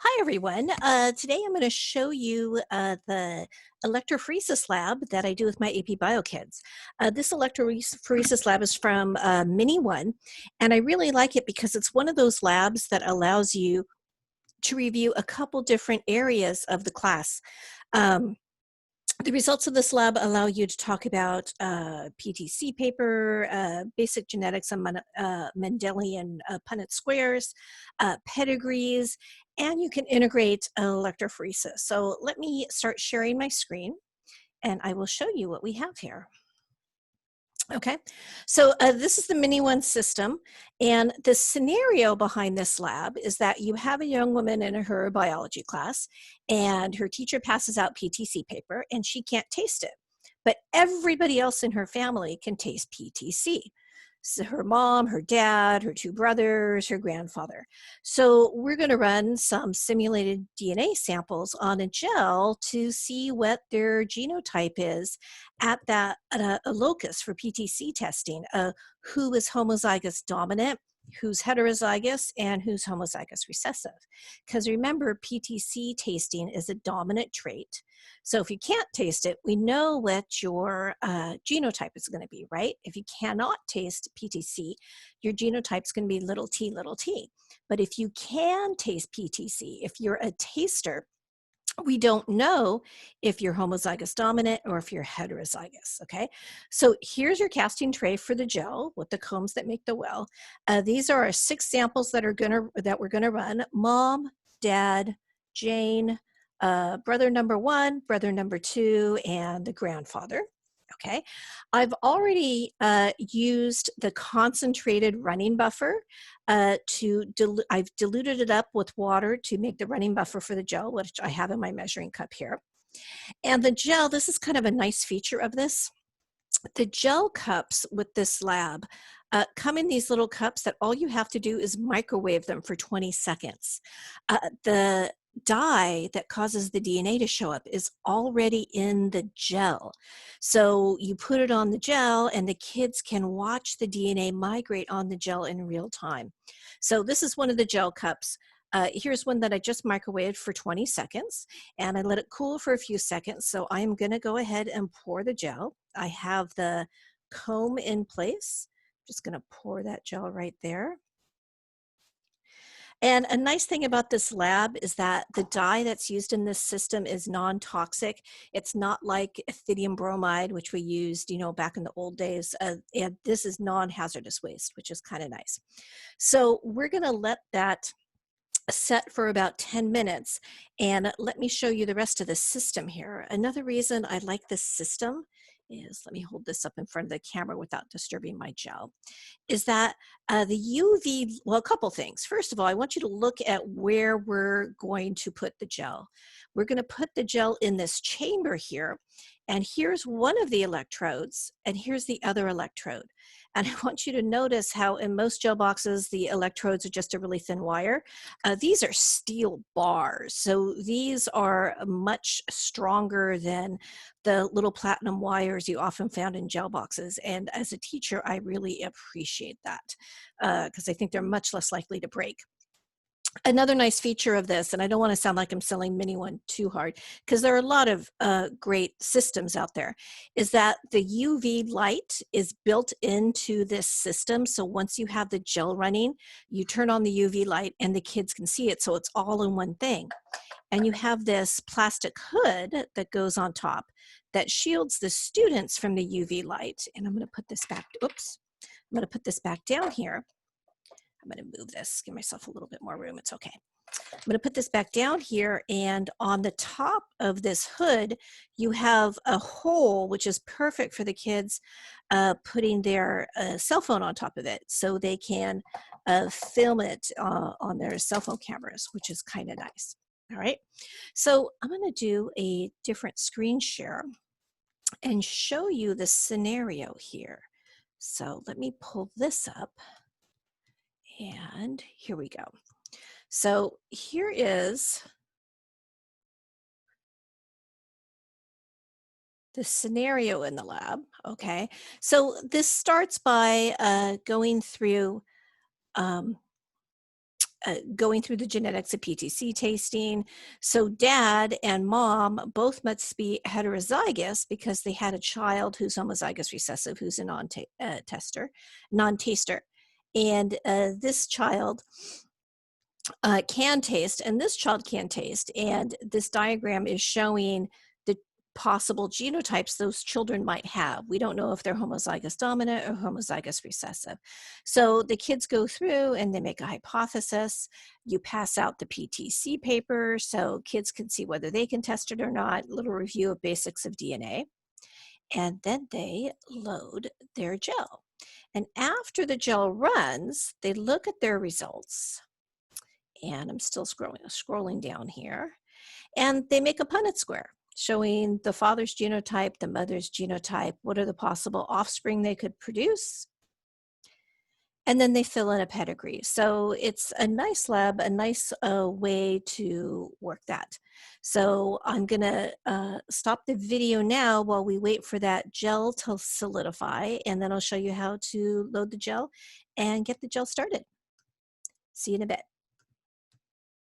Hi, everyone. Today I'm going to show you the electrophoresis lab that I do with my AP Bio kids. This electrophoresis lab is from Mini One, and I really like it because it's one of those labs that allows you to review a couple different areas of the class. Um, the results of this lab allow you to talk about PTC paper, basic genetics on Mendelian Punnett squares, pedigrees, and you can integrate electrophoresis. So let me start sharing my screen and I will show you what we have here. Okay, so this is the Mini One system, and the scenario behind this lab is that you have a young woman in her biology class, and her teacher passes out PTC paper, and she can't taste it. But everybody else in her family can taste PTC. So her mom, her dad, her two brothers, her grandfather. So we're going to run some simulated DNA samples on a gel to see what their genotype is at a locus for PTC testing, who is homozygous dominant, who's heterozygous, and who's homozygous recessive. Because remember, PTC tasting is a dominant trait. So if you can't taste it, we know what your genotype is going to be, right? If you cannot taste PTC, your genotype is going to be little t, little t. But if you can taste PTC, if you're a taster, we don't know if you're homozygous dominant or if you're heterozygous, okay? So here's your casting tray for the gel with the combs that make the well. These are our 6 samples that we're gonna run: mom, dad, Jane, brother number 1, brother number 2, and the grandfather. Okay, I've already used the concentrated running buffer I've diluted it up with water to make the running buffer for the gel, which I have in my measuring cup here. And the gel, this is kind of a nice feature of this. The gel cups with this lab come in these little cups that all you have to do is microwave them for 20 seconds. The dye that causes the DNA to show up is already in the gel. So you put it on the gel and the kids can watch the DNA migrate on the gel in real time. So this is one of the gel cups. Here's one that I just microwaved for 20 seconds, and I let it cool for a few seconds. So I'm going to go ahead and pour the gel. I have the comb in place. Just going to pour that gel right there. And a nice thing about this lab is that the dye that's used in this system is non-toxic. It's not like ethidium bromide, which we used, back in the old days. And this is non-hazardous waste, which is kind of nice. So we're going to let that set for about 10 minutes, and let me show you the rest of the system here. Another reason I like this system is, let me hold this up in front of the camera without disturbing my gel, is that the UV, well, a couple things. First of all, I want you to look at where we're going to put the gel. We're going to put the gel in this chamber here, and here's one of the electrodes, and here's the other electrode. And I want you to notice how in most gel boxes, the electrodes are just a really thin wire. These are steel bars, so these are much stronger than the little platinum wires you often found in gel boxes. And as a teacher, I really appreciate that because I think they're much less likely to break. Another nice feature of this, and I don't want to sound like I'm selling Mini One too hard, because there are a lot of great systems out there, is that the UV light is built into this system. So once you have the gel running, you turn on the UV light and the kids can see it. So it's all in one thing. And you have this plastic hood that goes on top that shields the students from the UV light. And I'm going to put this back, oops, I'm going to put this back down here. I'm going to move this, give myself a little bit more room. It's okay. I'm going to put this back down here, and on the top of this hood, you have a hole, which is perfect for the kids putting their cell phone on top of it so they can film it on their cell phone cameras, which is kind of nice. All right, so I'm going to do a different screen share and show you the scenario here. So let me pull this up. And here we go. So here is the scenario in the lab, okay? So this starts by going through going through the genetics of PTC tasting. So dad and mom both must be heterozygous because they had a child who's homozygous recessive, who's a non-taster. And this child can taste, and this child can taste. And this diagram is showing the possible genotypes those children might have. We don't know if they're homozygous dominant or homozygous recessive. So the kids go through and they make a hypothesis. You pass out the PTC paper so kids can see whether they can test it or not, a little review of basics of DNA. And then they load their gel. And after the gel runs, they look at their results. And I'm still scrolling down here. And they make a Punnett square showing the father's genotype, the mother's genotype, what are the possible offspring they could produce. And then they fill in a pedigree. So it's a nice lab, a nice way to work that. So I'm going to stop the video now while we wait for that gel to solidify, and then I'll show you how to load the gel and get the gel started. See you in a bit.